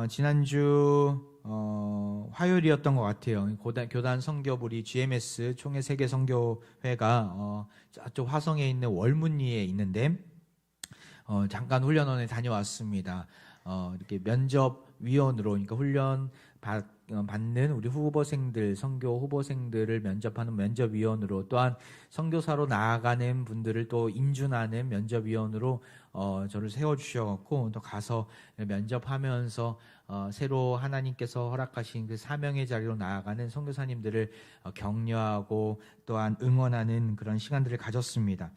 지난주 화요일이었던 것 같아요. 교단 선교부 우리 GMS 총회 세계 선교회가 저쪽 화성에 있는 월문리에 있는데 잠깐 훈련원에 다녀왔습니다. 이렇게 면접위원으로, 그러니까 훈련 받는 우리 후보생들, 선교 후보생들을 면접하는 면접위원으로, 또한 선교사로 나아가는 분들을 또 인준하는 면접위원으로 저를 세워주셔갖고 또 가서 면접하면서 새로 하나님께서 허락하신 그 사명의 자리로 나아가는 선교사님들을 격려하고 또한 응원하는 그런 시간들을 가졌습니다.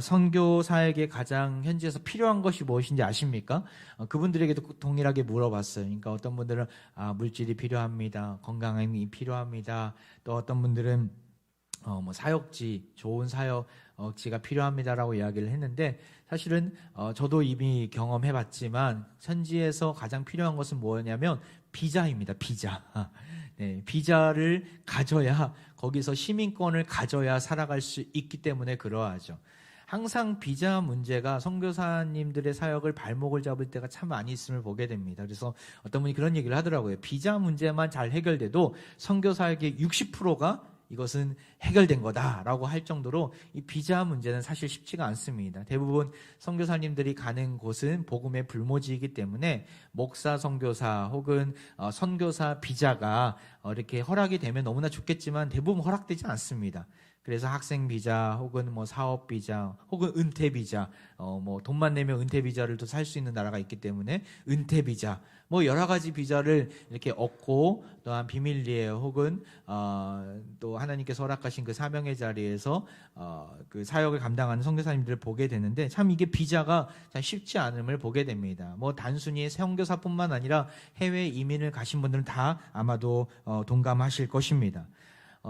선교사에게 가장 현지에서 필요한 것이 무엇인지 아십니까? 그분들에게도 동일하게 물어봤어요. 그러니까 어떤 분들은 물질이 필요합니다. 건강함이 필요합니다. 또 어떤 분들은 사역지, 좋은 사역지가 필요합니다라고 이야기를 했는데, 사실은 저도 이미 경험해봤지만 현지에서 가장 필요한 것은 뭐냐면 비자입니다. 비자. 네, 비자를 가져야, 거기서 시민권을 가져야 살아갈 수 있기 때문에 그러하죠. 항상 비자 문제가 선교사님들의 사역을 발목을 잡을 때가 참 많이 있음을 보게 됩니다. 그래서 어떤 분이 그런 얘기를 하더라고요. 비자 문제만 잘 해결돼도 선교사역의 60%가 이것은 해결된 거다라고 할 정도로 이 비자 문제는 사실 쉽지가 않습니다. 대부분 선교사님들이 가는 곳은 복음의 불모지이기 때문에 목사 선교사 혹은 선교사 비자가 이렇게 허락이 되면 너무나 좋겠지만 대부분 허락되지 않습니다. 그래서 학생 비자 혹은 사업 비자 혹은 은퇴 비자, 돈만 내면 은퇴 비자를 또 살 수 있는 나라가 있기 때문에 은퇴 비자, 여러 가지 비자를 이렇게 얻고 또한 비밀리에 혹은 또 하나님께서 허락하신 그 사명의 자리에서 그 사역을 감당하는 선교사님들을 보게 되는데, 참 이게 비자가 참 쉽지 않음을 보게 됩니다. 단순히 선교사뿐만 아니라 해외 이민을 가신 분들은 다 아마도 동감하실 것입니다.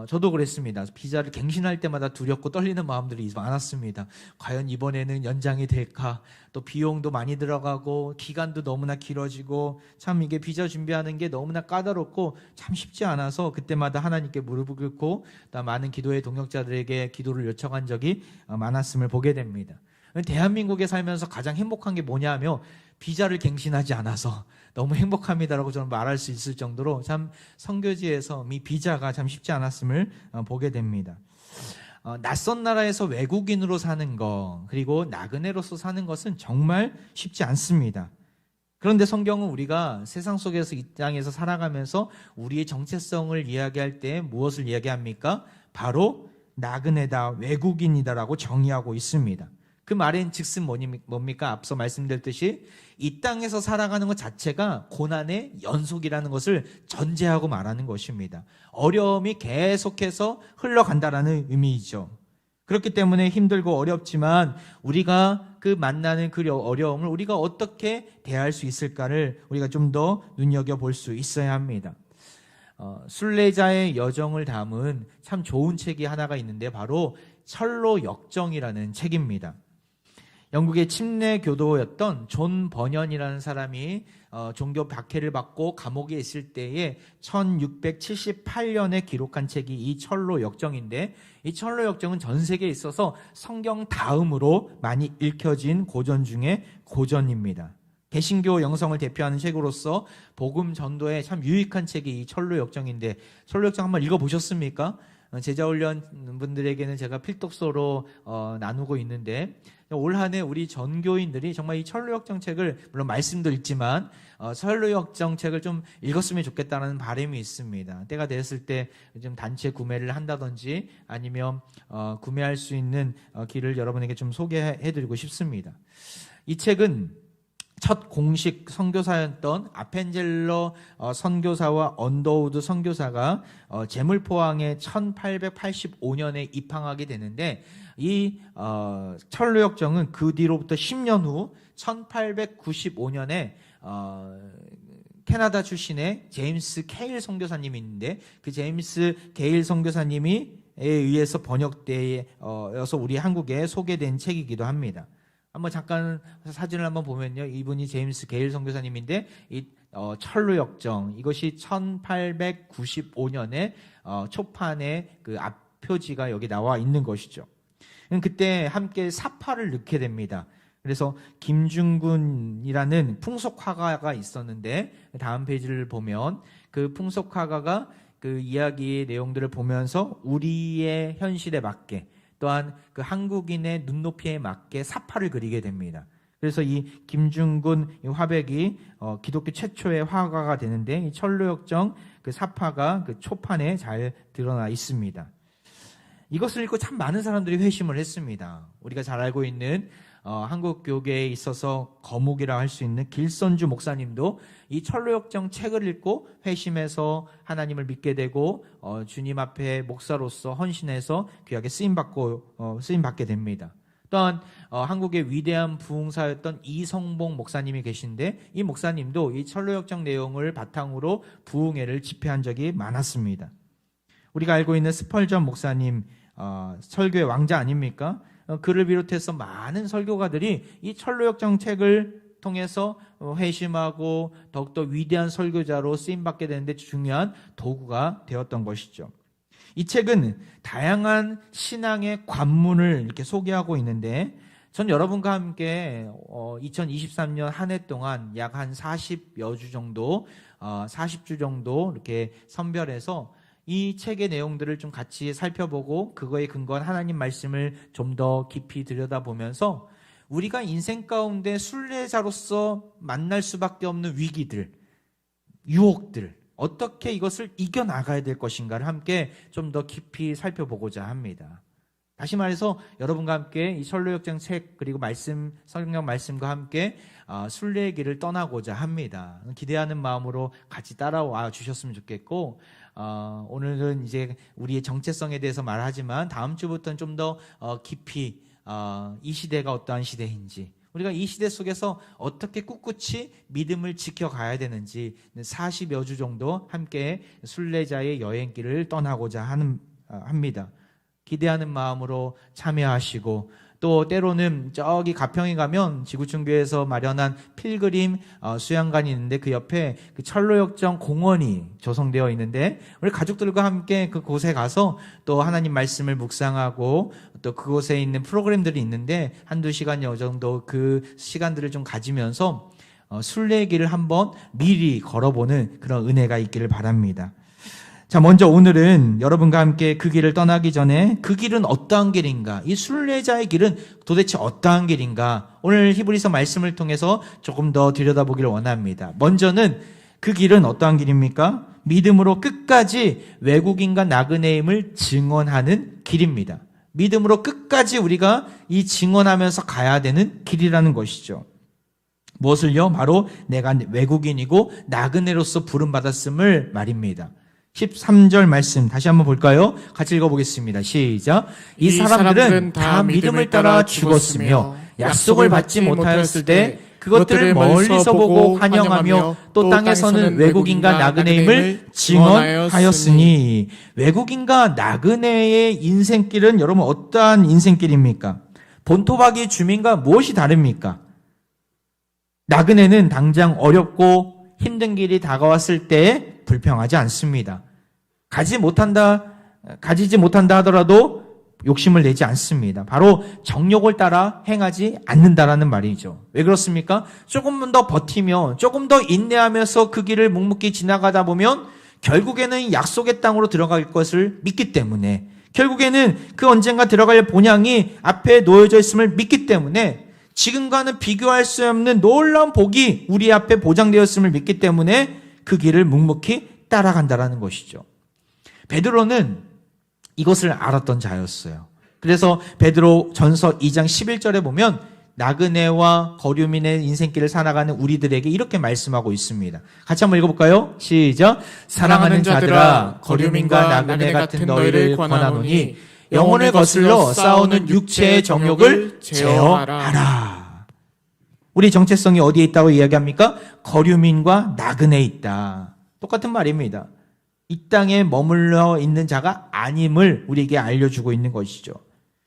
저도 그랬습니다. 비자를 갱신할 때마다 두렵고 떨리는 마음들이 많았습니다. 과연 이번에는 연장이 될까? 또 비용도 많이 들어가고 기간도 너무나 길어지고, 참 이게 비자 준비하는 게 너무나 까다롭고 참 쉽지 않아서 그때마다 하나님께 무릎을 꿇고 또 많은 기도의 동역자들에게 기도를 요청한 적이 많았음을 보게 됩니다. 대한민국에 살면서 가장 행복한 게 뭐냐며 비자를 갱신하지 않아서 너무 행복합니다라고 저는 말할 수 있을 정도로 참 선교지에서 이 비자가 참 쉽지 않았음을 보게 됩니다. 낯선 나라에서 외국인으로 사는 것, 그리고 나그네로서 사는 것은 정말 쉽지 않습니다. 그런데 성경은 우리가 세상 속에서 이 땅에서 살아가면서 우리의 정체성을 이야기할 때 무엇을 이야기합니까? 바로 나그네다, 외국인이다라고 정의하고 있습니다. 그 말인 즉슨 뭡니까? 앞서 말씀드렸듯이 이 땅에서 살아가는 것 자체가 고난의 연속이라는 것을 전제하고 말하는 것입니다. 어려움이 계속해서 흘러간다라는 의미이죠. 그렇기 때문에 힘들고 어렵지만 우리가 그 만나는 그 어려움을 우리가 어떻게 대할 수 있을까를 우리가 좀 더 눈여겨볼 수 있어야 합니다. 순례자의 여정을 담은 참 좋은 책이 하나가 있는데 바로 철로 역정이라는 책입니다. 영국의 침례 교도였던 존 버년이라는 사람이 종교 박해를 받고 감옥에 있을 때에 1678년에 기록한 책이 이 철로 역정인데, 이 철로 역정은 전 세계에 있어서 성경 다음으로 많이 읽혀진 고전 중에 고전입니다. 개신교 영성을 대표하는 책으로서 복음 전도에 참 유익한 책이 이 철로 역정인데, 철로 역정 한번 읽어보셨습니까? 제자훈련 분들에게는 제가 필독서로 나누고 있는데, 올 한 해 우리 전교인들이 정말 이 철로역정 책을, 물론 말씀도 읽지만 철로역정 책을 좀 읽었으면 좋겠다는 바람이 있습니다. 때가 됐을 때 좀 단체 구매를 한다든지 아니면 구매할 수 있는 길을 여러분에게 좀 소개해드리고 싶습니다. 이 책은 첫 공식 선교사였던 아펜젤러 선교사와 언더우드 선교사가 제물포항에 1885년에 입항하게 되는데, 이 철로역정은 그 뒤로부터 10년 후 1895년에 캐나다 출신의 제임스 케일 선교사님이 있는데, 그 제임스 케일 선교사님에 의해서 번역되어서 우리 한국에 소개된 책이기도 합니다. 한번 잠깐 사진을 한번 보면요, 이분이 제임스 게일 선교사님인데 이 철로역정, 이것이 1895년에 초판에 그 앞표지가 여기 나와 있는 것이죠. 그때 함께 사파를 넣게 됩니다. 그래서 김중군이라는 풍속화가가 있었는데 다음 페이지를 보면 그 풍속화가가 그 이야기의 내용들을 보면서 우리의 현실에 맞게 또한 그 한국인의 눈높이에 맞게 사파를 그리게 됩니다. 그래서 이 김중군 화백이 기독교 최초의 화가가 되는데 이 철로역정 그 사파가 그 초판에 잘 드러나 있습니다. 이것을 읽고 참 많은 사람들이 회심을 했습니다. 우리가 잘 알고 있는 한국 교계에 있어서 거목이라 할 수 있는 길선주 목사님도 이 철로역정 책을 읽고 회심해서 하나님을 믿게 되고 주님 앞에 목사로서 헌신해서 귀하게 쓰임받게 됩니다. 또한 한국의 위대한 부흥사였던 이성봉 목사님이 계신데 이 목사님도 이 철로역정 내용을 바탕으로 부흥회를 집회한 적이 많았습니다. 우리가 알고 있는 스펄전 목사님 설교의 왕자 아닙니까? 그를 비롯해서 많은 설교가들이 이 철로역정 책을 통해서 회심하고 더욱더 위대한 설교자로 쓰임받게 되는데 중요한 도구가 되었던 것이죠. 이 책은 다양한 신앙의 관문을 이렇게 소개하고 있는데 전 여러분과 함께 2023년 한 해 동안 약 한 40여 주 정도 40주 정도 이렇게 선별해서 이 책의 내용들을 좀 같이 살펴보고 그거에 근거한 하나님 말씀을 좀 더 깊이 들여다보면서 우리가 인생 가운데 순례자로서 만날 수밖에 없는 위기들, 유혹들, 어떻게 이것을 이겨나가야 될 것인가를 함께 좀 더 깊이 살펴보고자 합니다. 다시 말해서 여러분과 함께 이 철로역정 책 그리고 성경 말씀과 함께 순례의 길을 떠나고자 합니다. 기대하는 마음으로 같이 따라와 주셨으면 좋겠고 오늘은 이제 우리의 정체성에 대해서 말하지만 다음 주부터는 좀 더 깊이 이 시대가 어떠한 시대인지 우리가 이 시대 속에서 어떻게 꿋꿋이 믿음을 지켜가야 되는지 40여 주 정도 함께 순례자의 여행길을 떠나고자 합니다. 기대하는 마음으로 참여하시고 또 때로는 저기 가평에 가면 지구촌교회에서 마련한 필그림 수양관이 있는데 그 옆에 그 철로역정 공원이 조성되어 있는데 우리 가족들과 함께 그곳에 가서 또 하나님 말씀을 묵상하고 또 그곳에 있는 프로그램들이 있는데 한두 시간 정도 그 시간들을 좀 가지면서 순례의 길을 한번 미리 걸어보는 그런 은혜가 있기를 바랍니다. 자, 먼저 오늘은 여러분과 함께 그 길을 떠나기 전에 그 길은 어떠한 길인가? 이 순례자의 길은 도대체 어떠한 길인가? 오늘 히브리서 말씀을 통해서 조금 더 들여다보기를 원합니다. 먼저는 그 길은 어떠한 길입니까? 믿음으로 끝까지 외국인과 나그네임을 증언하는 길입니다. 믿음으로 끝까지 우리가 이 증언하면서 가야 되는 길이라는 것이죠. 무엇을요? 바로 내가 외국인이고 나그네로서 부름받았음을 말입니다. 13절 말씀 다시 한번 볼까요? 같이 읽어보겠습니다. 시작. 이 사람들은 다 믿음을 따라 죽었으며 약속을 받지 못하였을 때 그것들을 멀리서 보고 환영하며 또 땅에서는 외국인과 나그네임을 증언하였으니 외국인과 나그네의 인생길은 여러분 어떠한 인생길입니까? 본토박이 주민과 무엇이 다릅니까? 나그네는 당장 어렵고 힘든 길이 다가왔을 때 불평하지 않습니다. 가지지 못한다 하더라도 욕심을 내지 않습니다. 바로 정욕을 따라 행하지 않는다라는 말이죠. 왜 그렇습니까? 조금만 더 버티면 조금 더 인내하면서 그 길을 묵묵히 지나가다 보면 결국에는 약속의 땅으로 들어갈 것을 믿기 때문에 결국에는 그 언젠가 들어갈 본향이 앞에 놓여져 있음을 믿기 때문에 지금과는 비교할 수 없는 놀라운 복이 우리 앞에 보장되었음을 믿기 때문에 그 길을 묵묵히 따라간다라는 것이죠. 베드로는 이것을 알았던 자였어요. 그래서 베드로 전서 2장 11절에 보면 나그네와 거류민의 인생길을 살아가는 우리들에게 이렇게 말씀하고 있습니다. 같이 한번 읽어볼까요? 시작. 사랑하는 자들아 거류민과 나그네 같은 너희를 권하노니 영혼을 거슬러 싸우는 육체의 정욕을 제어하라. 우리 정체성이 어디에 있다고 이야기합니까? 거류민과 나그네에 있다. 똑같은 말입니다. 이 땅에 머물러 있는 자가 아님을 우리에게 알려주고 있는 것이죠.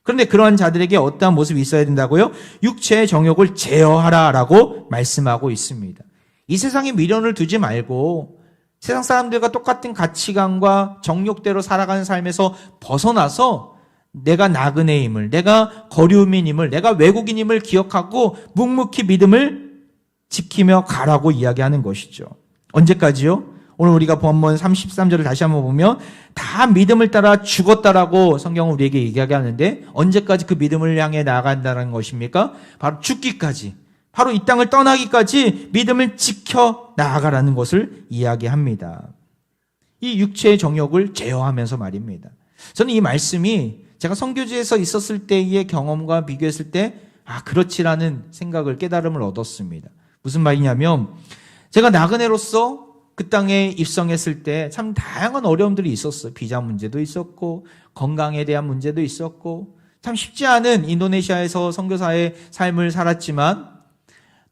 그런데 그러한 자들에게 어떠한 모습이 있어야 된다고요? 육체의 정욕을 제어하라라고 말씀하고 있습니다. 이 세상에 미련을 두지 말고 세상 사람들과 똑같은 가치관과 정욕대로 살아가는 삶에서 벗어나서 내가 나그네임을, 내가 거류민임을, 내가 외국인임을 기억하고 묵묵히 믿음을 지키며 가라고 이야기하는 것이죠. 언제까지요? 오늘 우리가 본문 33절을 다시 한번 보면 다 믿음을 따라 죽었다라고 성경은 우리에게 얘기하는데 언제까지 그 믿음을 향해 나아간다는 것입니까? 바로 죽기까지, 바로 이 땅을 떠나기까지 믿음을 지켜 나아가라는 것을 이야기합니다. 이 육체의 정욕을 제어하면서 말입니다. 저는 이 말씀이 제가 선교지에서 있었을 때의 경험과 비교했을 때 그렇지라는 생각을, 깨달음을 얻었습니다. 무슨 말이냐면 제가 나그네로서 그 땅에 입성했을 때 참 다양한 어려움들이 있었어요. 비자 문제도 있었고 건강에 대한 문제도 있었고 참 쉽지 않은 인도네시아에서 선교사의 삶을 살았지만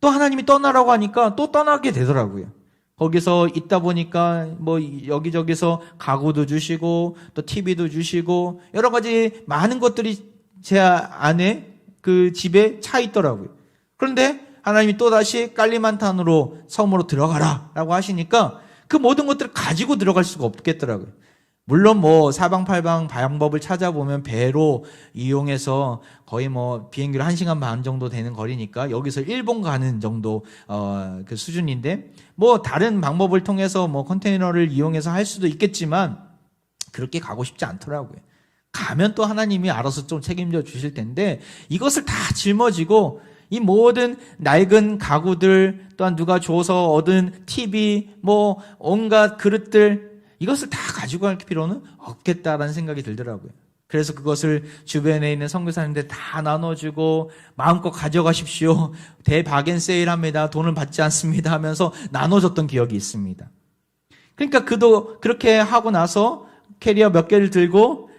또 하나님이 떠나라고 하니까 또 떠나게 되더라고요. 거기서 있다 보니까 뭐 여기저기서 가구도 주시고 또 TV도 주시고 여러 가지 많은 것들이 제 안에 그 집에 차 있더라고요. 그런데 하나님이 또다시 깔리만탄으로 섬으로 들어가라 라고 하시니까 그 모든 것들을 가지고 들어갈 수가 없겠더라고요. 물론 뭐 사방팔방 방법을 찾아보면 배로 이용해서 거의 뭐 비행기로 1시간 반 정도 되는 거리니까 여기서 일본 가는 정도 그 수준인데 뭐 다른 방법을 통해서 뭐 컨테이너를 이용해서 할 수도 있겠지만 그렇게 가고 싶지 않더라고요. 가면 또 하나님이 알아서 좀 책임져 주실 텐데 이것을 다 짊어지고 이 모든 낡은 가구들 또한 누가 줘서 얻은 TV 뭐 온갖 그릇들 이것을 다 가지고 갈 필요는 없겠다라는 생각이 들더라고요. 그래서 그것을 주변에 있는 선교사님들 다 나눠주고 마음껏 가져가십시오. 대바겐 세일합니다. 돈을 받지 않습니다 하면서 나눠줬던 기억이 있습니다. 그러니까 그도 그렇게 하고 나서 캐리어 몇 개를 들고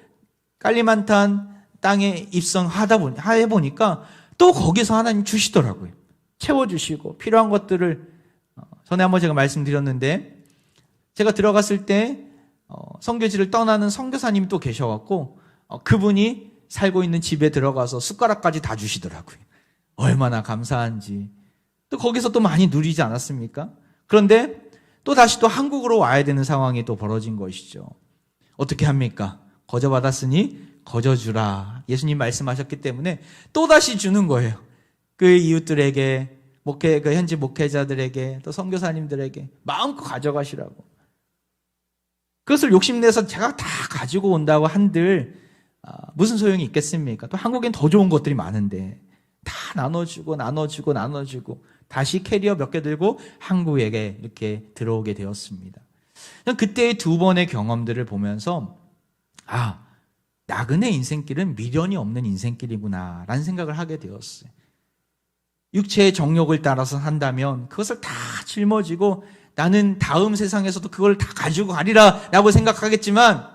깔리만탄 땅에 입성하다 보니까 또 거기서 하나님 주시더라고요. 채워주시고 필요한 것들을 전에 한번 제가 말씀드렸는데 제가 들어갔을 때 선교지를 떠나는 선교사님이 또 계셔갖고 그분이 살고 있는 집에 들어가서 숟가락까지 다 주시더라고요. 얼마나 감사한지. 또 거기서 또 많이 누리지 않았습니까? 그런데 또 다시 또 한국으로 와야 되는 상황이 또 벌어진 것이죠. 어떻게 합니까? 거저 받았으니 거저 주라. 예수님 말씀하셨기 때문에 또 다시 주는 거예요. 그 이웃들에게, 그 현지 목회자들에게, 또 선교사님들에게 마음껏 가져가시라고. 그것을 욕심내서 제가 다 가지고 온다고 한들 무슨 소용이 있겠습니까? 또 한국엔 더 좋은 것들이 많은데 다 나눠주고 다시 캐리어 몇 개 들고 한국에게 이렇게 들어오게 되었습니다. 그때의 두 번의 경험들을 보면서 나그네 인생길은 미련이 없는 인생길이구나 라는 생각을 하게 되었어요. 육체의 정욕을 따라서 한다면 그것을 다 짊어지고 나는 다음 세상에서도 그걸 다 가지고 가리라 라고 생각하겠지만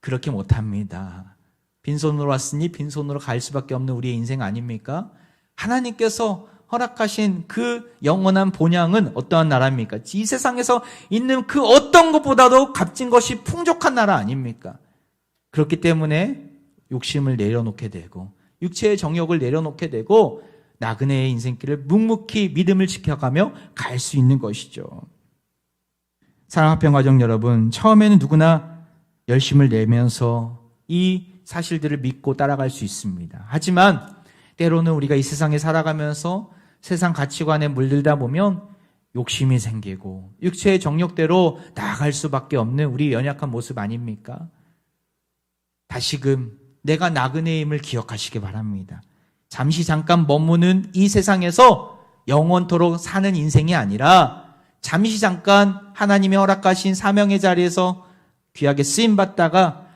그렇게 못합니다. 빈손으로 왔으니 빈손으로 갈 수밖에 없는 우리의 인생 아닙니까? 하나님께서 허락하신 그 영원한 본향은 어떠한 나라입니까? 이 세상에서 있는 그 어떤 것보다도 값진 것이 풍족한 나라 아닙니까? 그렇기 때문에 욕심을 내려놓게 되고 육체의 정욕을 내려놓게 되고 나그네의 인생길을 묵묵히 믿음을 지켜가며 갈 수 있는 것이죠. 사랑합평가정 여러분, 처음에는 누구나 열심을 내면서 이 사실들을 믿고 따라갈 수 있습니다. 하지만 때로는 우리가 이 세상에 살아가면서 세상 가치관에 물들다 보면 욕심이 생기고 육체의 정욕대로 나아갈 수밖에 없는 우리 연약한 모습 아닙니까? 다시금 내가 나그네임을 기억하시기 바랍니다. 잠시 잠깐 머무는 이 세상에서 영원토록 사는 인생이 아니라 잠시 잠깐 하나님이 허락하신 사명의 자리에서 귀하게 쓰임받다가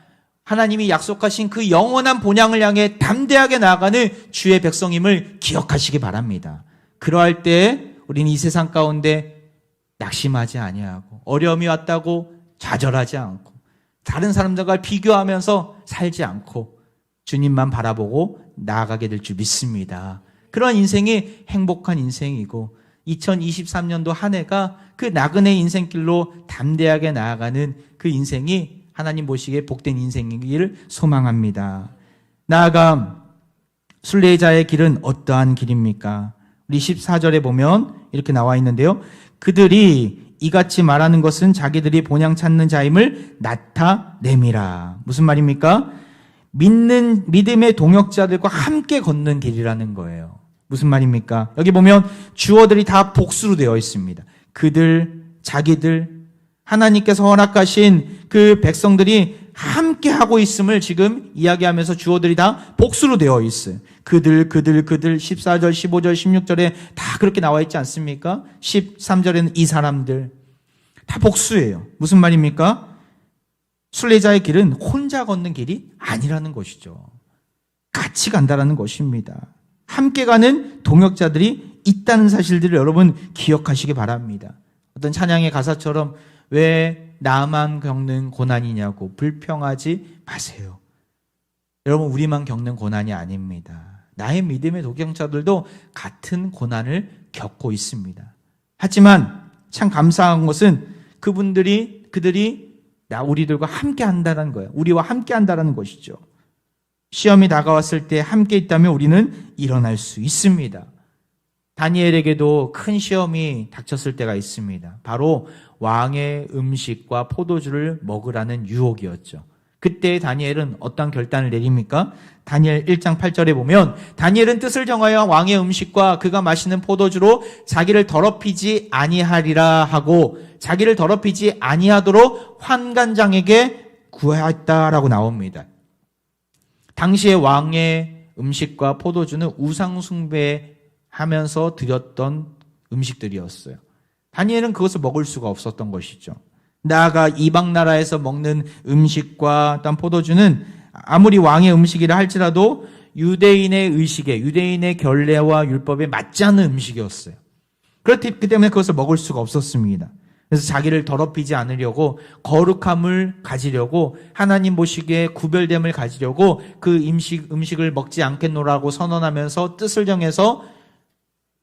하나님이 약속하신 그 영원한 본향을 향해 담대하게 나아가는 주의 백성임을 기억하시기 바랍니다. 그러할 때 우리는 이 세상 가운데 낙심하지 아니하고 어려움이 왔다고 좌절하지 않고 다른 사람들과 비교하면서 살지 않고 주님만 바라보고 나아가게 될 줄 믿습니다. 그런 인생이 행복한 인생이고 2023년도 한 해가 그 나그네 인생길로 담대하게 나아가는 그 인생이 하나님 보시기에 복된 인생이기를 소망합니다. 나아가 순례자의 길은 어떠한 길입니까? 우리 14절에 보면 이렇게 나와 있는데요. 그들이 이같이 말하는 것은 자기들이 본향 찾는 자임을 나타냄이라. 무슨 말입니까? 믿음의 동역자들과 함께 걷는 길이라는 거예요. 무슨 말입니까? 여기 보면 주어들이 다 복수로 되어 있습니다. 그들, 자기들, 하나님께서 허락하신 그 백성들이 함께 하고 있음을 지금 이야기하면서 주어들이 다 복수로 되어 있어요. 그들 14절, 15절, 16절에 다 그렇게 나와 있지 않습니까? 13절에는 이 사람들 다 복수예요. 무슨 말입니까? 순례자의 길은 혼자 걷는 길이 아니라는 것이죠. 같이 간다라는 것입니다. 함께 가는 동역자들이 있다는 사실들을 여러분 기억하시기 바랍니다. 어떤 찬양의 가사처럼 왜 나만 겪는 고난이냐고 불평하지 마세요. 여러분, 우리만 겪는 고난이 아닙니다. 나의 믿음의 동역자들도 같은 고난을 겪고 있습니다. 하지만 참 감사한 것은 그들이 우리들과 함께 한다는 거예요. 우리와 함께 한다는 것이죠. 시험이 다가왔을 때 함께 있다면 우리는 일어날 수 있습니다. 다니엘에게도 큰 시험이 닥쳤을 때가 있습니다. 바로 왕의 음식과 포도주를 먹으라는 유혹이었죠. 그때 다니엘은 어떤 결단을 내립니까? 다니엘 1장 8절에 보면 다니엘은 뜻을 정하여 왕의 음식과 그가 마시는 포도주로 자기를 더럽히지 아니하리라 하고 자기를 더럽히지 아니하도록 환관장에게 구하였다라고 나옵니다. 당시의 왕의 음식과 포도주는 우상 숭배하면서 드렸던 음식들이었어요. 다니엘은 그것을 먹을 수가 없었던 것이죠. 나아가 이방 나라에서 먹는 음식과 또 포도주는 아무리 왕의 음식이라 할지라도 유대인의 의식에, 유대인의 결례와 율법에 맞지 않는 음식이었어요. 그렇기 때문에 그것을 먹을 수가 없었습니다. 그래서 자기를 더럽히지 않으려고 거룩함을 가지려고 하나님 보시기에 구별됨을 가지려고 그 음식을 먹지 않겠노라고 선언하면서 뜻을 정해서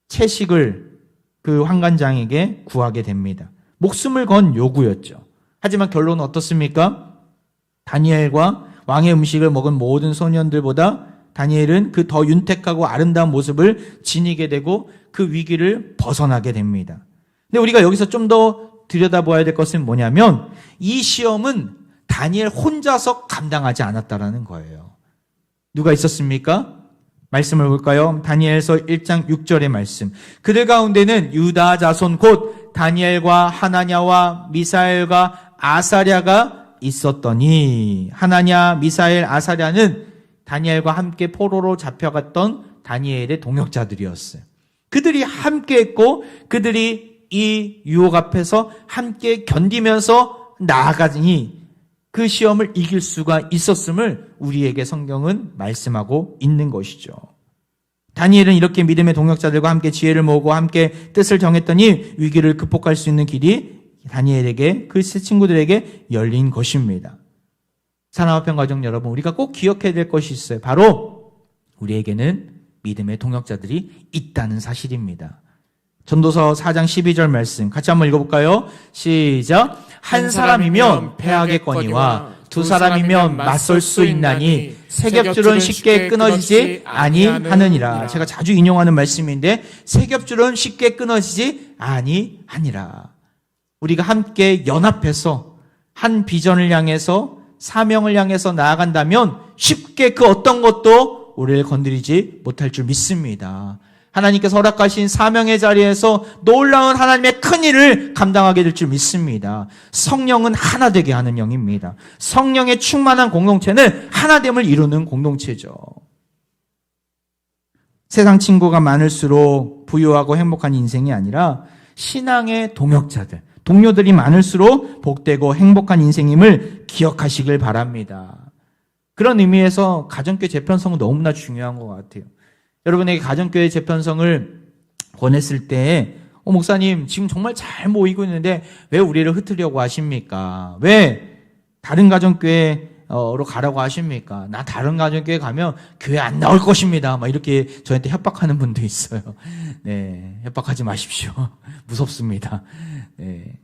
채식을 그 환관장에게 구하게 됩니다. 목숨을 건 요구였죠. 하지만 결론은 어떻습니까? 다니엘과 왕의 음식을 먹은 모든 소년들보다 다니엘은 그 더 윤택하고 아름다운 모습을 지니게 되고 그 위기를 벗어나게 됩니다. 근데 우리가 여기서 좀 더 들여다봐야 될 것은 뭐냐면 이 시험은 다니엘 혼자서 감당하지 않았다라는 거예요. 누가 있었습니까? 말씀을 볼까요? 다니엘서 1장 6절의 말씀. 그들 가운데는 유다 자손 곧 다니엘과 하나냐와 미사엘과 아사랴가 있었더니 하나냐, 미사엘, 아사랴는 다니엘과 함께 포로로 잡혀갔던 다니엘의 동역자들이었어요. 그들이 함께 했고 그들이 이 유혹 앞에서 함께 견디면서 나아가니 그 시험을 이길 수가 있었음을 우리에게 성경은 말씀하고 있는 것이죠. 다니엘은 이렇게 믿음의 동역자들과 함께 지혜를 모으고 함께 뜻을 정했더니 위기를 극복할 수 있는 길이 다니엘에게, 그 친구들에게 열린 것입니다. 산화평가정 여러분, 우리가 꼭 기억해야 될 것이 있어요. 바로 우리에게는 믿음의 동역자들이 있다는 사실입니다. 전도서 4장 12절 말씀 같이 한번 읽어볼까요? 시작. 한 사람이면 패하겠거니와 두 사람이면 맞설 수 있나니 세 겹줄은 쉽게 끊어지지 아니하느니라. 제가 자주 인용하는 말씀인데 세 겹줄은 쉽게 끊어지지 아니하니라. 우리가 함께 연합해서 한 비전을 향해서 사명을 향해서 나아간다면 쉽게 그 어떤 것도 우리를 건드리지 못할 줄 믿습니다. 하나님께서 허락하신 사명의 자리에서 놀라운 하나님의 큰 일을 감당하게 될 줄 믿습니다. 성령은 하나 되게 하는 영입니다. 성령의 충만한 공동체는 하나됨을 이루는 공동체죠. 세상 친구가 많을수록 부유하고 행복한 인생이 아니라 신앙의 동역자들, 동료들이 많을수록 복되고 행복한 인생임을 기억하시길 바랍니다. 그런 의미에서 가정교회 재편성은 너무나 중요한 것 같아요. 여러분에게 가정교회 재편성을 권했을 때 목사님 지금 정말 잘 모이고 있는데 왜 우리를 흩으려고 하십니까? 왜 다른 가정교회로 가라고 하십니까? 나 다른 가정교회 가면 교회 안 나올 것입니다. 막 이렇게 저한테 협박하는 분도 있어요. 네, 협박하지 마십시오. 무섭습니다. 네.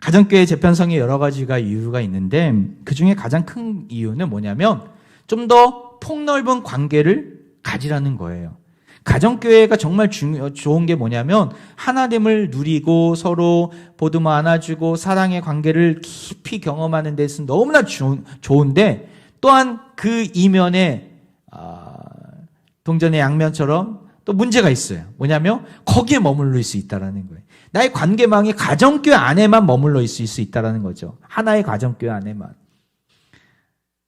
가정교회 재편성에 여러 가지가 이유가 있는데 그 중에 가장 큰 이유는 뭐냐면 좀 더 폭넓은 관계를 가지라는 거예요. 가정교회가 정말 좋은 게 뭐냐면 하나됨을 누리고 서로 보듬어 안아주고 사랑의 관계를 깊이 경험하는 데서 너무나 좋은데 또한 그 이면에 동전의 양면처럼 또 문제가 있어요. 뭐냐면 거기에 머물러 있을 수 있다는 거예요. 나의 관계망이 가정교회 안에만 머물러 있을 수 있다는 거죠. 하나의 가정교회 안에만.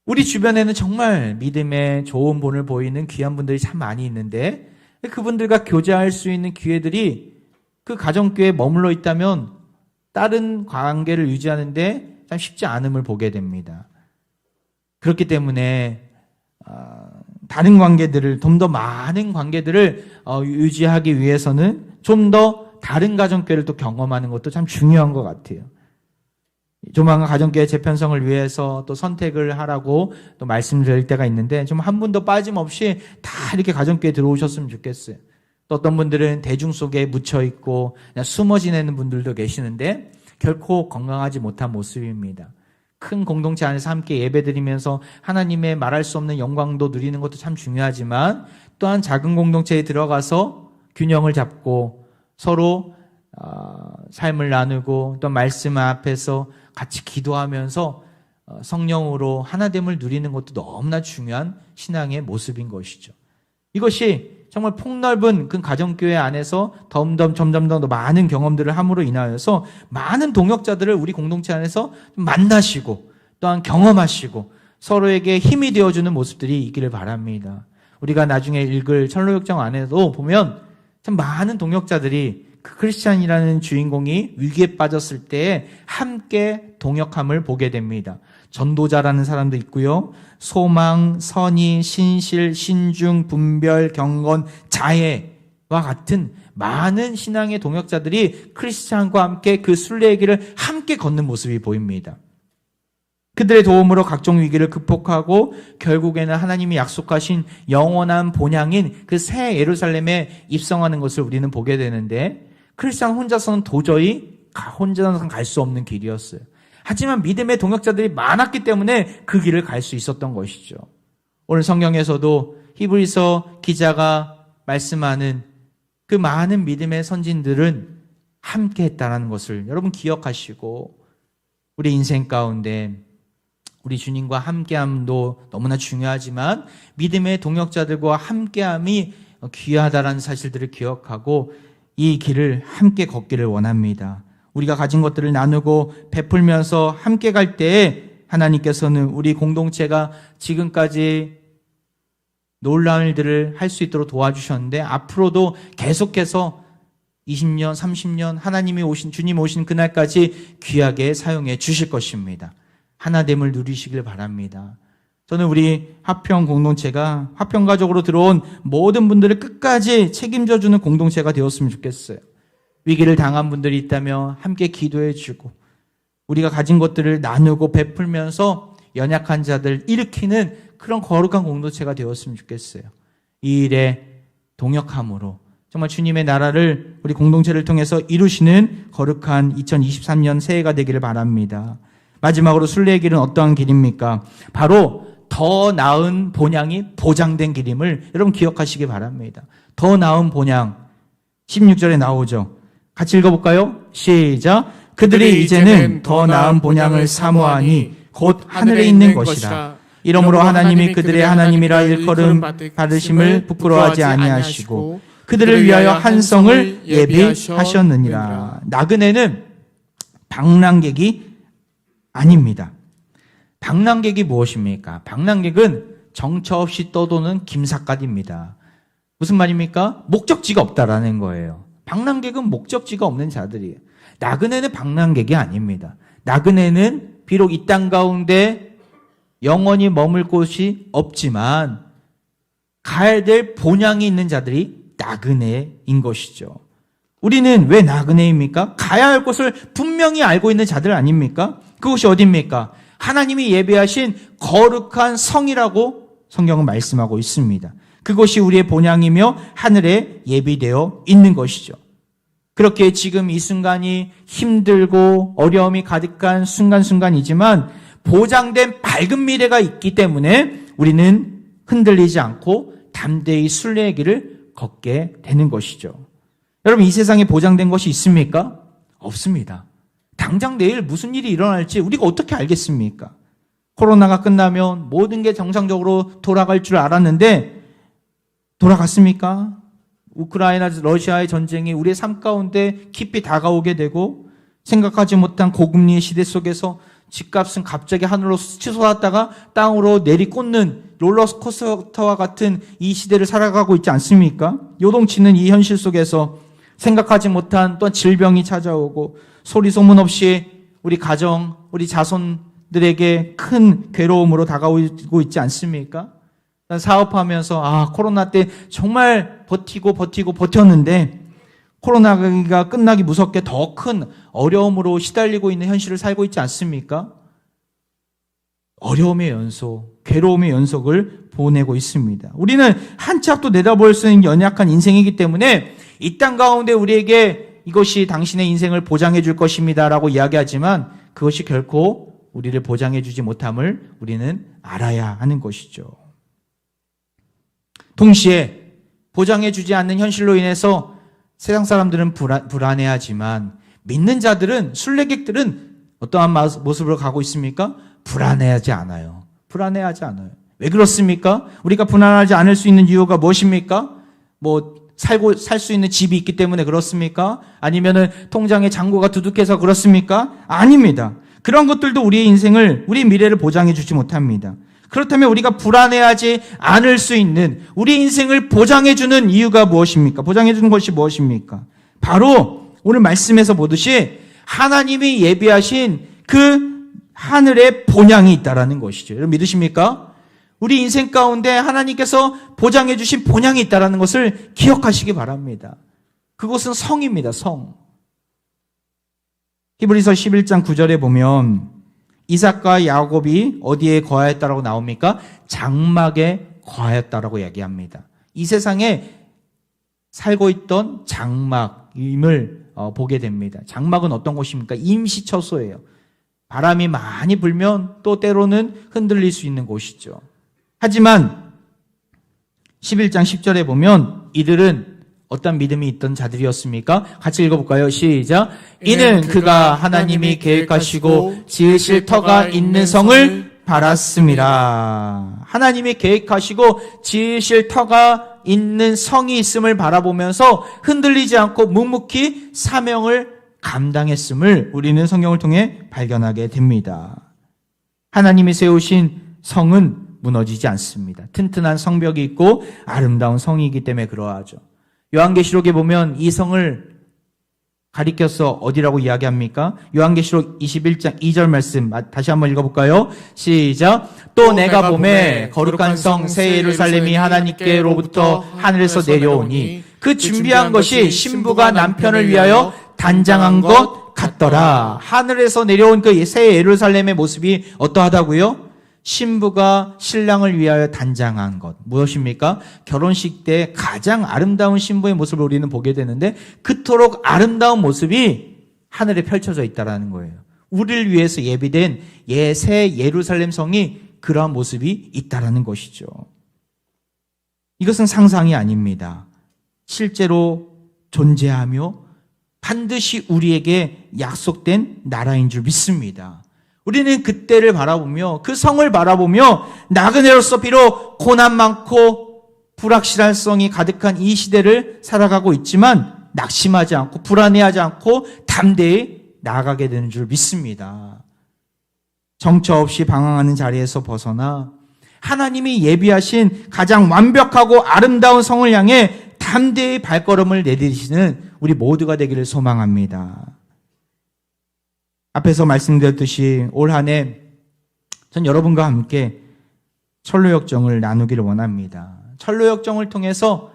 우리 주변에는 정말 믿음의 좋은 본을 보이는 귀한 분들이 참 많이 있는데 그분들과 교제할 수 있는 기회들이 그 가정교회에 머물러 있다면 다른 관계를 유지하는데 참 쉽지 않음을 보게 됩니다. 그렇기 때문에 다른 관계들을, 좀 더 많은 관계들을 유지하기 위해서는 좀 더 다른 가정교회를 또 경험하는 것도 참 중요한 것 같아요. 조만간 가정교회 재편성을 위해서 또 선택을 하라고 또 말씀드릴 때가 있는데 좀 한 분도 빠짐없이 다 이렇게 가정교회에 들어오셨으면 좋겠어요. 또 어떤 분들은 대중 속에 묻혀 있고 그냥 숨어 지내는 분들도 계시는데 결코 건강하지 못한 모습입니다. 큰 공동체 안에서 함께 예배드리면서 하나님의 말할 수 없는 영광도 누리는 것도 참 중요하지만 또한 작은 공동체에 들어가서 균형을 잡고 서로 삶을 나누고 또 말씀 앞에서 같이 기도하면서 성령으로 하나됨을 누리는 것도 너무나 중요한 신앙의 모습인 것이죠. 이것이 정말 폭넓은 그 가정교회 안에서 점점 더 많은 경험들을 함으로 인하여서 많은 동역자들을 우리 공동체 안에서 만나시고 또한 경험하시고 서로에게 힘이 되어주는 모습들이 있기를 바랍니다. 우리가 나중에 읽을 철로역정 안에도 보면 참 많은 동역자들이 그 크리스찬이라는 주인공이 위기에 빠졌을 때 함께 동역함을 보게 됩니다. 전도자라는 사람도 있고요. 소망, 선의, 신실, 신중, 분별, 경건, 자애와 같은 많은 신앙의 동역자들이 크리스찬과 함께 그 순례의 길을 함께 걷는 모습이 보입니다. 그들의 도움으로 각종 위기를 극복하고 결국에는 하나님이 약속하신 영원한 본향인 그 새 예루살렘에 입성하는 것을 우리는 보게 되는데 크리스찬 혼자서는 도저히 혼자서는 갈 수 없는 길이었어요. 하지만 믿음의 동역자들이 많았기 때문에 그 길을 갈 수 있었던 것이죠. 오늘 성경에서도 히브리서 기자가 말씀하는 그 많은 믿음의 선진들은 함께 했다는 것을 여러분 기억하시고 우리 인생 가운데 우리 주님과 함께함도 너무나 중요하지만 믿음의 동역자들과 함께함이 귀하다라는 사실들을 기억하고 이 길을 함께 걷기를 원합니다. 우리가 가진 것들을 나누고 베풀면서 함께 갈 때에 하나님께서는 우리 공동체가 지금까지 놀라운 일들을 할 수 있도록 도와주셨는데 앞으로도 계속해서 20년, 30년 주님 오신 그날까지 귀하게 사용해 주실 것입니다. 하나됨을 누리시길 바랍니다. 저는 우리 화평 공동체가 화평 가족으로 들어온 모든 분들을 끝까지 책임져주는 공동체가 되었으면 좋겠어요. 위기를 당한 분들이 있다면 함께 기도해주고 우리가 가진 것들을 나누고 베풀면서 연약한 자들 일으키는 그런 거룩한 공동체가 되었으면 좋겠어요. 이 일에 동역함으로 정말 주님의 나라를 우리 공동체를 통해서 이루시는 거룩한 2023년 새해가 되기를 바랍니다. 마지막으로 순례의 길은 어떠한 길입니까? 바로 더 나은 본향이 보장된 길임을 여러분 기억하시기 바랍니다. 더 나은 본향 16절에 나오죠. 같이 읽어볼까요? 시작. 그들이 이제는 더 나은 본향을 사모하니 곧 하늘에 있는 것이라. 이러므로 하나님이 그들의 하나님이라 일컬음 받으심을 부끄러워하지 아니하시고 그들을 위하여 한 성을 예비하셨느니라. 나그네는 방랑객이 아닙니다. 방랑객이 무엇입니까? 방랑객은 정처 없이 떠도는 김삿갓입니다. 무슨 말입니까? 목적지가 없다라는 거예요. 방랑객은 목적지가 없는 자들이에요. 나그네는 방랑객이 아닙니다. 나그네는 비록 이 땅 가운데 영원히 머물 곳이 없지만 가야 될 본향이 있는 자들이 나그네인 것이죠. 우리는 왜 나그네입니까? 가야 할 곳을 분명히 알고 있는 자들 아닙니까? 그곳이 어디입니까? 하나님이 예비하신 거룩한 성이라고 성경은 말씀하고 있습니다. 그것이 우리의 본향이며 하늘에 예비되어 있는 것이죠. 그렇게 지금 이 순간이 힘들고 어려움이 가득한 순간순간이지만 보장된 밝은 미래가 있기 때문에 우리는 흔들리지 않고 담대히 순례의 길을 걷게 되는 것이죠. 여러분, 이 세상에 보장된 것이 있습니까? 없습니다. 당장 내일 무슨 일이 일어날지 우리가 어떻게 알겠습니까? 코로나가 끝나면 모든 게 정상적으로 돌아갈 줄 알았는데 돌아갔습니까? 우크라이나 러시아의 전쟁이 우리의 삶 가운데 깊이 다가오게 되고 생각하지 못한 고금리의 시대 속에서 집값은 갑자기 하늘로 치솟았다가 땅으로 내리꽂는 롤러코스터와 같은 이 시대를 살아가고 있지 않습니까? 요동치는 이 현실 속에서 생각하지 못한 또한 질병이 찾아오고 소리 소문 없이 우리 가정, 우리 자손들에게 큰 괴로움으로 다가오고 있지 않습니까? 사업하면서 코로나 때 정말 버텼는데 코로나가 끝나기 무섭게 더 큰 어려움으로 시달리고 있는 현실을 살고 있지 않습니까? 어려움의 연속, 괴로움의 연속을 보내고 있습니다. 우리는 한치 앞도 내다볼 수 있는 연약한 인생이기 때문에 이 땅 가운데 우리에게 이것이 당신의 인생을 보장해 줄 것입니다라고 이야기하지만 그것이 결코 우리를 보장해 주지 못함을 우리는 알아야 하는 것이죠. 동시에 보장해 주지 않는 현실로 인해서 세상 사람들은 불안해하지만 믿는 자들은, 순례객들은 어떠한 모습으로 가고 있습니까? 불안해하지 않아요. 왜 그렇습니까? 우리가 불안하지 않을 수 있는 이유가 무엇입니까? 살 수 있는 집이 있기 때문에 그렇습니까? 아니면은 통장에 잔고가 두둑해서 그렇습니까? 아닙니다. 그런 것들도 우리의 인생을, 우리 미래를 보장해 주지 못합니다. 그렇다면 우리가 불안해하지 않을 수 있는 우리 인생을 보장해 주는 이유가 무엇입니까? 보장해 주는 것이 무엇입니까? 바로 오늘 말씀에서 보듯이 하나님이 예비하신 그 하늘의 본향이 있다라는 것이죠. 여러분 믿으십니까? 우리 인생 가운데 하나님께서 보장해 주신 본향이 있다라는 것을 기억하시기 바랍니다. 그것은 성입니다. 성. 히브리서 11장 9절에 보면 이삭과 야곱이 어디에 거하였다라고 나옵니까? 장막에 거하였다라고 얘기합니다. 이 세상에 살고 있던 장막임을 보게 됩니다. 장막은 어떤 곳입니까? 임시처소예요. 바람이 많이 불면 또 때로는 흔들릴 수 있는 곳이죠. 하지만 11장 10절에 보면 이들은 어떤 믿음이 있던 자들이었습니까? 같이 읽어볼까요? 시작. 이는 그가 하나님이 계획하시고 지으실 터가 있는 성을 바랐습니다. 하나님이 계획하시고 지으실 터가 있는 성이 있음을 바라보면서 흔들리지 않고 묵묵히 사명을 감당했음을 우리는 성경을 통해 발견하게 됩니다. 하나님이 세우신 성은 무너지지 않습니다. 튼튼한 성벽이 있고 아름다운 성이기 때문에 그러하죠. 요한계시록에 보면 이 성을 가리켜서 어디라고 이야기합니까? 요한계시록 21장 2절 말씀 다시 한번 읽어볼까요? 시작. 또 내가 보매 거룩한 성 새 예루살렘이 하나님께로부터 하늘에서 내려오니 그 준비한 것이 신부가 남편을 위하여 단장한 것 같더라. 하늘에서 내려온 그 새 예루살렘의 모습이 어떠하다고요? 신부가 신랑을 위하여 단장한 것. 무엇입니까? 결혼식 때 가장 아름다운 신부의 모습을 우리는 보게 되는데 그토록 아름다운 모습이 하늘에 펼쳐져 있다는 거예요. 우리를 위해서 예비된 새 예루살렘 성이 그러한 모습이 있다는 것이죠. 이것은 상상이 아닙니다. 실제로 존재하며 반드시 우리에게 약속된 나라인 줄 믿습니다. 우리는 그때를 바라보며 그 성을 바라보며 나그네로서 비록 고난 많고 불확실한 성이 가득한 이 시대를 살아가고 있지만 낙심하지 않고 불안해하지 않고 담대히 나아가게 되는 줄 믿습니다. 정처 없이 방황하는 자리에서 벗어나 하나님이 예비하신 가장 완벽하고 아름다운 성을 향해 담대히 발걸음을 내디디시는 우리 모두가 되기를 소망합니다. 앞에서 말씀드렸듯이 올 한 해 전 여러분과 함께 철로역정을 나누기를 원합니다. 철로역정을 통해서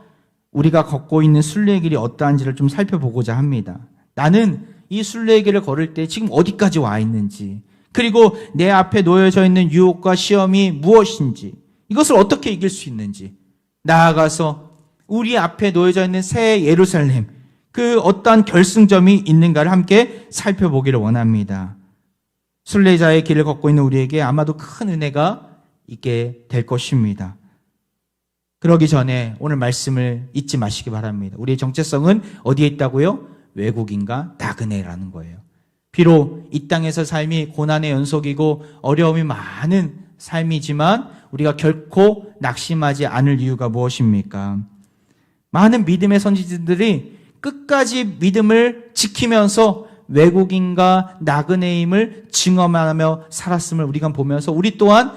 우리가 걷고 있는 순례의 길이 어떠한지를 좀 살펴보고자 합니다. 나는 이 순례의 길을 걸을 때 지금 어디까지 와 있는지, 그리고 내 앞에 놓여져 있는 유혹과 시험이 무엇인지, 이것을 어떻게 이길 수 있는지, 나아가서 우리 앞에 놓여져 있는 새 예루살렘, 그 어떠한 결승점이 있는가를 함께 살펴보기를 원합니다. 순례자의 길을 걷고 있는 우리에게 아마도 큰 은혜가 있게 될 것입니다. 그러기 전에 오늘 말씀을 잊지 마시기 바랍니다. 우리의 정체성은 어디에 있다고요? 외국인과 나그네라는 거예요. 비록 이 땅에서 삶이 고난의 연속이고 어려움이 많은 삶이지만 우리가 결코 낙심하지 않을 이유가 무엇입니까? 많은 믿음의 선지자들이 끝까지 믿음을 지키면서 외국인과 나그네임을 증언하며 살았음을 우리가 보면서 우리 또한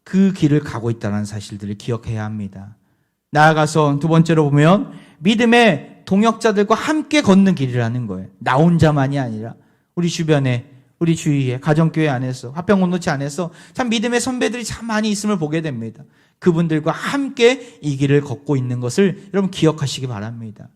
그 길을 가고 있다는 사실들을 기억해야 합니다. 나아가서 두 번째로 보면 믿음의 동역자들과 함께 걷는 길이라는 거예요. 나 혼자만이 아니라 우리 주변에, 우리 주위에, 가정교회 안에서, 화평공동체 안에서 참 믿음의 선배들이 참 많이 있음을 보게 됩니다. 그분들과 함께 이 길을 걷고 있는 것을 여러분 기억하시기 바랍니다.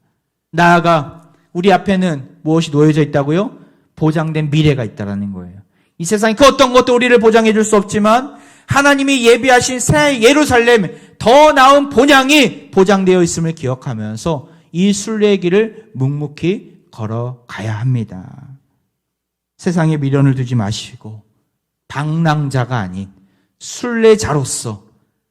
나아가 우리 앞에는 무엇이 놓여져 있다고요? 보장된 미래가 있다는 거예요. 이 세상에 그 어떤 것도 우리를 보장해 줄 수 없지만 하나님이 예비하신 새 예루살렘, 더 나은 본향이 보장되어 있음을 기억하면서 이 순례의 길을 묵묵히 걸어가야 합니다. 세상에 미련을 두지 마시고 방랑자가 아닌 순례자로서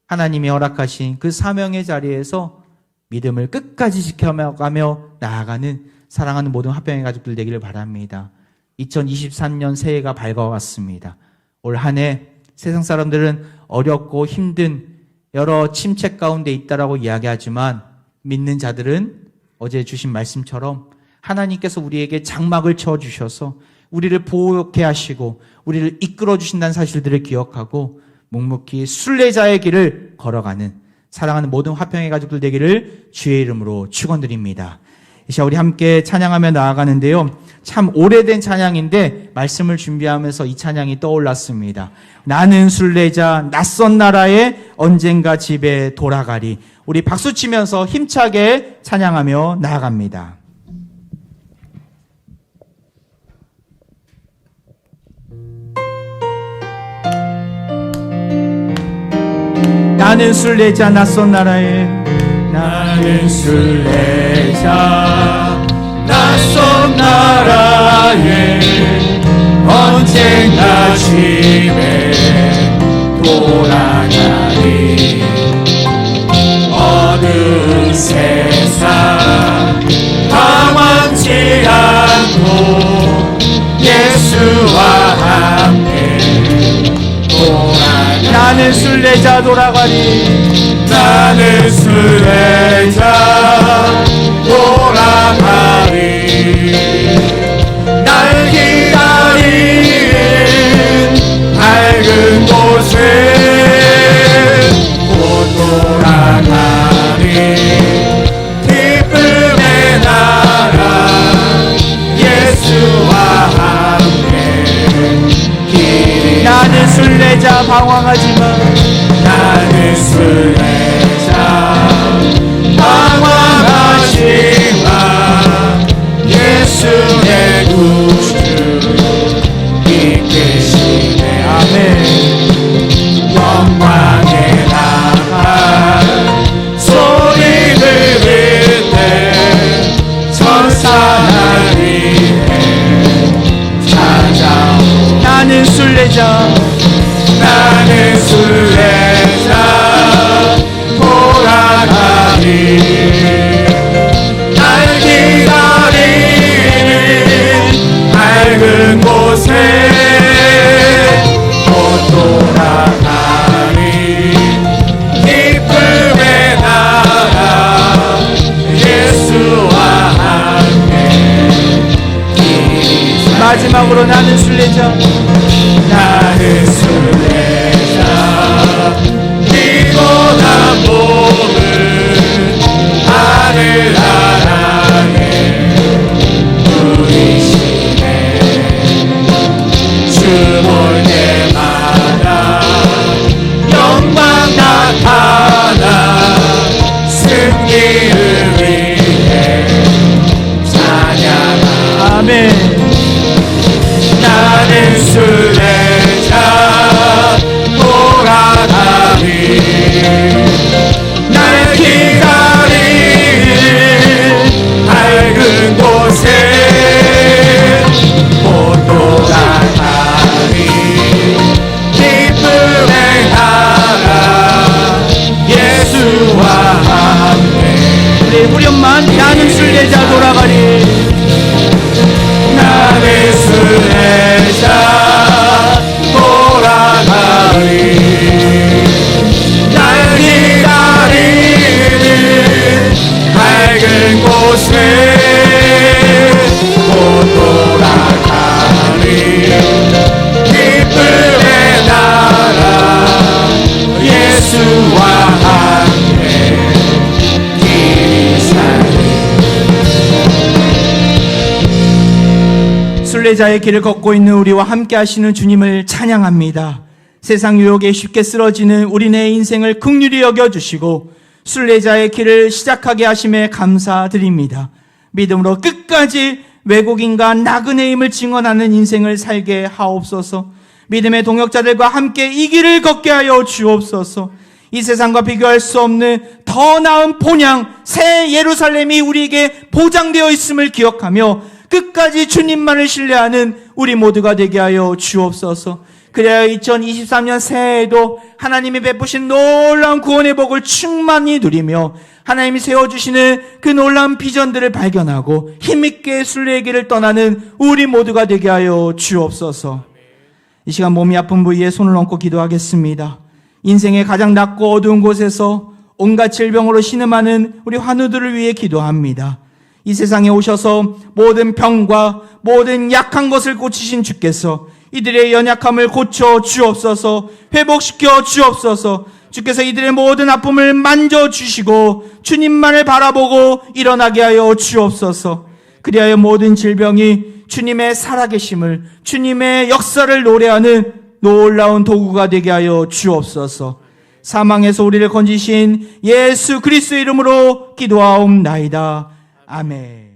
하나님이 허락하신 그 사명의 자리에서 믿음을 끝까지 지켜가며 나아가는 사랑하는 모든 화평의 가족들 되기를 바랍니다. 2023년 새해가 밝아왔습니다. 올 한 해 세상 사람들은 어렵고 힘든 여러 침체 가운데 있다라고 이야기하지만 믿는 자들은 어제 주신 말씀처럼 하나님께서 우리에게 장막을 쳐주셔서 우리를 보호케 하시고 우리를 이끌어 주신다는 사실들을 기억하고 묵묵히 순례자의 길을 걸어가는 사랑하는 모든 화평의 가족들 되기를 주의 이름으로 축원드립니다. 이 시간 우리 함께 찬양하며 나아가는데요. 참 오래된 찬양인데 말씀을 준비하면서 이 찬양이 떠올랐습니다. 나는 순례자 낯선 나라에 언젠가 집에 돌아가리. 우리 박수 치면서 힘차게 찬양하며 나아갑니다. 나는 순례자 낯선 나라에 나는 순례자 낯선 나라에 언젠가 집에 돌아가리. 어느 세상 방황치 않고 예수와 함께 돌아가리. 나는 순례자 돌아가리. 나는 순례자 돌아가리. 날 기다린 밝은 곳에 곧 돌아가리. 기쁨의 나라 예수와 함께 길이. 나는 순례자 방황하지만 나는 순례자 방황하지만 예수의 구주 이끄시네. 아멘. 영광에 나갈 소리 들을 때 천사 위에 찾아오. 나는 순례자 나는 순례자 돌아가리. 날 기다리는 밝은 곳에 곧 돌아가리. 기쁨의 나라 예수와 함께 길이. 마지막으로 나는 순례자 나는 순례자 피곤한 몸을 하늘 나라에 누리시네. 주 볼 때마다 영광 나타나 승리를 위해 찬양하리. 아멘. 나는 순례자 순례자의 길을 걷고 있는 우리와 함께 하시는 주님을 찬양합니다. 세상 유혹에 쉽게 쓰러지는 우리네 인생을 긍휼히 여겨주시고 순례자의 길을 시작하게 하심에 감사드립니다. 믿음으로 끝까지 왜곡인과 나그네의 힘을 증언하는 인생을 살게 하옵소서. 믿음의 동역자들과 함께 이 길을 걷게 하여 주옵소서. 이 세상과 비교할 수 없는 더 나은 본향 새 예루살렘이 우리에게 보장되어 있음을 기억하며 끝까지 주님만을 신뢰하는 우리 모두가 되게 하여 주옵소서. 그래야 2023년 새해에도 하나님이 베푸신 놀라운 구원의 복을 충만히 누리며 하나님이 세워주시는 그 놀라운 비전들을 발견하고 힘있게 순례의 길을 떠나는 우리 모두가 되게 하여 주옵소서. 이 시간 몸이 아픈 부위에 손을 얹고 기도하겠습니다. 인생의 가장 낮고 어두운 곳에서 온갖 질병으로 신음하는 우리 환우들을 위해 기도합니다. 이 세상에 오셔서 모든 병과 모든 약한 것을 고치신 주께서 이들의 연약함을 고쳐 주옵소서. 회복시켜 주옵소서. 주께서 이들의 모든 아픔을 만져주시고 주님만을 바라보고 일어나게 하여 주옵소서. 그리하여 모든 질병이 주님의 살아계심을, 주님의 역사를 노래하는 놀라운 도구가 되게 하여 주옵소서. 사망에서 우리를 건지신 예수 그리스도의 이름으로 기도하옵나이다. 아멘.